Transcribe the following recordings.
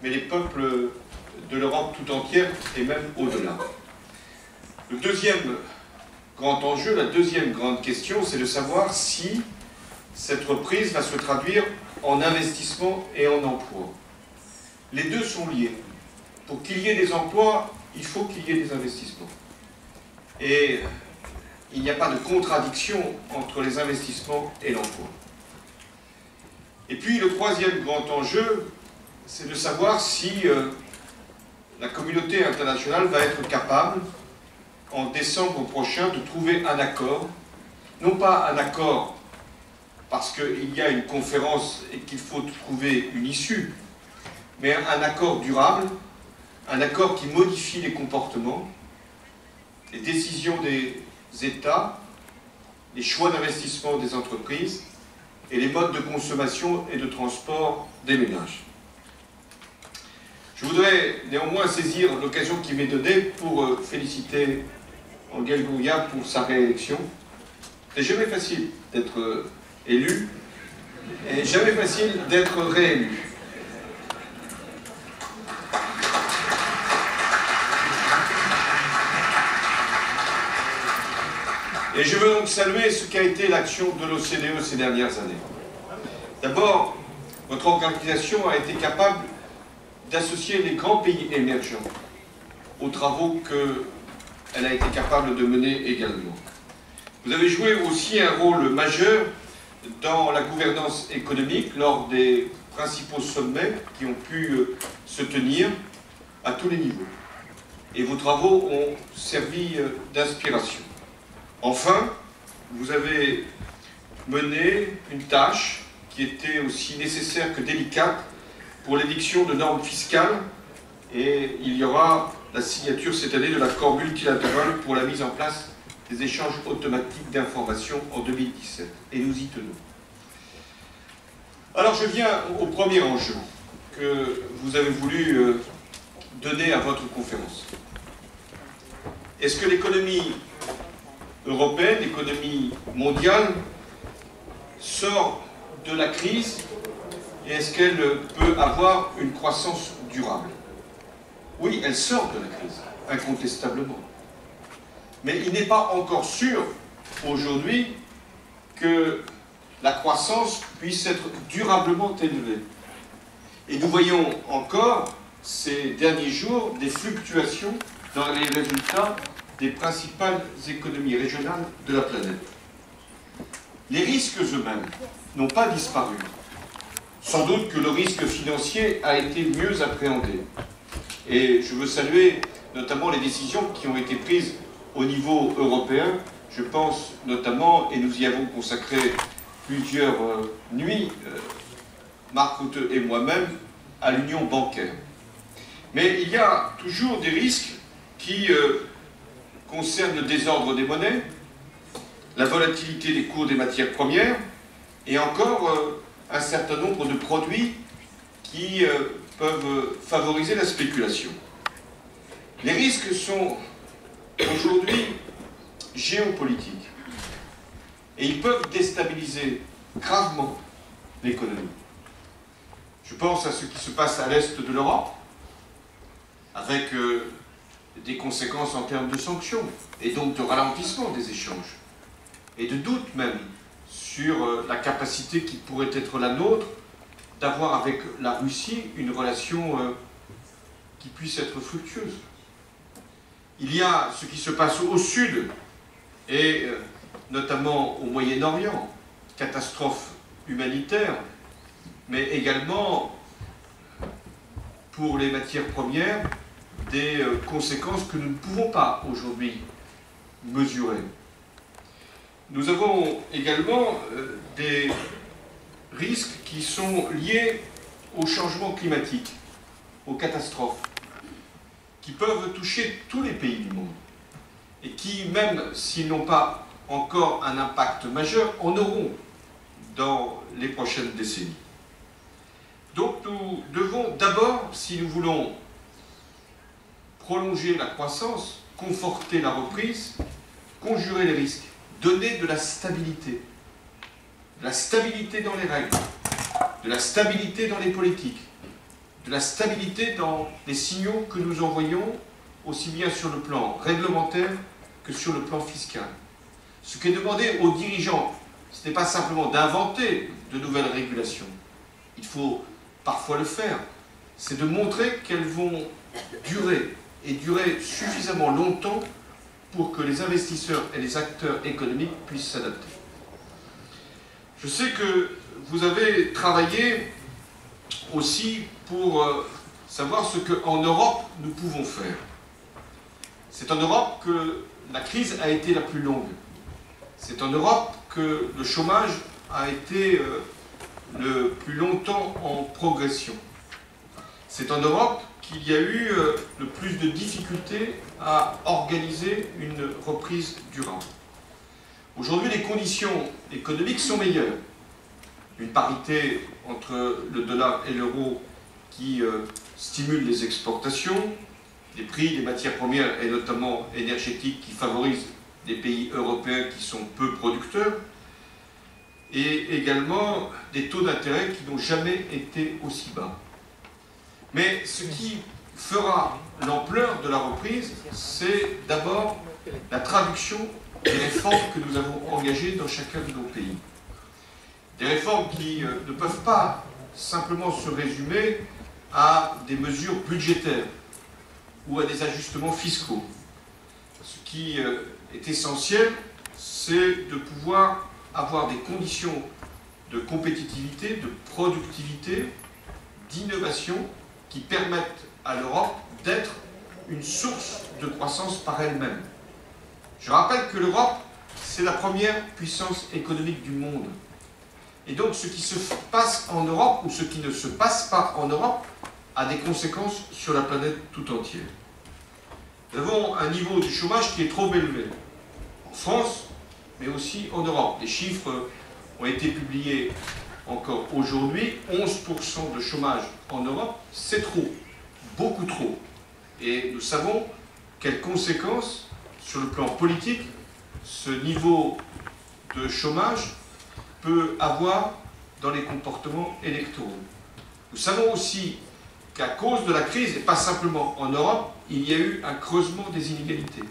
mais les peuples de l'Europe tout entière et même au-delà. Le deuxième grand enjeu, la deuxième grande question, c'est de savoir si cette reprise va se traduire en investissement et en emploi. Les deux sont liés. Pour qu'il y ait des emplois, il faut qu'il y ait des investissements. Et il n'y a pas de contradiction entre les investissements et l'emploi. Et puis le troisième grand enjeu, c'est de savoir si la communauté internationale va être capable, en décembre prochain, de trouver un accord, non pas un accord parce qu'il y a une conférence et qu'il faut trouver une issue, mais un accord durable, un accord qui modifie les comportements, les décisions des États, les choix d'investissement des entreprises et les modes de consommation et de transport des ménages. Je voudrais néanmoins saisir l'occasion qui m'est donnée pour féliciter Angel Gurria pour sa réélection. C'est jamais facile d'être élu et jamais facile d'être réélu. Et je veux donc saluer ce qu'a été l'action de l'OCDE ces dernières années. D'abord, votre organisation a été capable d'associer les grands pays émergents aux travaux qu'elle a été capable de mener également. Vous avez joué aussi un rôle majeur dans la gouvernance économique lors des principaux sommets qui ont pu se tenir à tous les niveaux. Et vos travaux ont servi d'inspiration. Enfin, vous avez mené une tâche qui était aussi nécessaire que délicate pour l'édiction de normes fiscales, et il y aura la signature cette année de l'accord multilatéral pour la mise en place des échanges automatiques d'informations en 2017, et nous y tenons. Alors je viens au premier enjeu que vous avez voulu donner à votre conférence. Est-ce que l'économie européenne, l'économie mondiale, sort de la crise et est-ce qu'elle peut avoir une croissance durable? Oui, elle sort de la crise, incontestablement. Mais il n'est pas encore sûr, aujourd'hui, que la croissance puisse être durablement élevée. Et nous voyons encore, ces derniers jours, des fluctuations dans les résultats des principales économies régionales de la planète. Les risques eux-mêmes n'ont pas disparu. Sans doute que le risque financier a été mieux appréhendé. Et je veux saluer notamment les décisions qui ont été prises au niveau européen. Je pense notamment, et nous y avons consacré plusieurs nuits, Marc Rutte et moi-même, à l'union bancaire. Mais il y a toujours des risques qui concernent le désordre des monnaies, la volatilité des cours des matières premières, et encore un certain nombre de produits qui peuvent favoriser la spéculation. Les risques sont aujourd'hui géopolitiques et ils peuvent déstabiliser gravement l'économie. Je pense à ce qui se passe à l'est de l'Europe, avec des conséquences en termes de sanctions et donc de ralentissement des échanges et de doute même sur la capacité qui pourrait être la nôtre d'avoir avec la Russie une relation qui puisse être fructueuse. Il y a ce qui se passe au sud et notamment au Moyen-Orient, catastrophe humanitaire, mais également pour les matières premières, des conséquences que nous ne pouvons pas aujourd'hui mesurer. Nous avons également des risques qui sont liés au changement climatique, aux catastrophes, qui peuvent toucher tous les pays du monde et qui, même s'ils n'ont pas encore un impact majeur, en auront dans les prochaines décennies. Donc nous devons d'abord, si nous voulons prolonger la croissance, conforter la reprise, conjurer les risques, donner de la stabilité dans les règles, de la stabilité dans les politiques, de la stabilité dans les signaux que nous envoyons, aussi bien sur le plan réglementaire que sur le plan fiscal. Ce qui est demandé aux dirigeants, ce n'est pas simplement d'inventer de nouvelles régulations. Il faut parfois le faire. C'est de montrer qu'elles vont durer, et durer suffisamment longtemps pour que les investisseurs et les acteurs économiques puissent s'adapter. Je sais que vous avez travaillé aussi pour savoir ce qu'en Europe nous pouvons faire. C'est en Europe que la crise a été la plus longue. C'est en Europe que le chômage a été le plus longtemps en progression. C'est en Europe qu'il y a eu le plus de difficultés à organiser une reprise durable. Aujourd'hui, les conditions économiques sont meilleures. Une parité entre le dollar et l'euro qui stimule les exportations, des prix des matières premières et notamment énergétiques qui favorisent des pays européens qui sont peu producteurs, et également des taux d'intérêt qui n'ont jamais été aussi bas. Mais ce qui fera l'ampleur de la reprise, c'est d'abord la traduction des réformes que nous avons engagées dans chacun de nos pays. Des réformes qui ne peuvent pas simplement se résumer à des mesures budgétaires ou à des ajustements fiscaux. Ce qui est essentiel, c'est de pouvoir avoir des conditions de compétitivité, de productivité, d'innovation qui permettent à l'Europe d'être une source de croissance par elle-même. Je rappelle que l'Europe, c'est la première puissance économique du monde. Et donc ce qui se passe en Europe ou ce qui ne se passe pas en Europe a des conséquences sur la planète tout entière. Nous avons un niveau de chômage qui est trop élevé, en France, mais aussi en Europe. Les chiffres ont été publiés encore aujourd'hui. 11% de chômage en Europe, c'est trop, beaucoup trop. Et nous savons quelles conséquences, sur le plan politique, ce niveau de chômage peut avoir dans les comportements électoraux. Nous savons aussi qu'à cause de la crise, et pas simplement en Europe, il y a eu un creusement des inégalités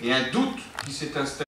et un doute qui s'est installé.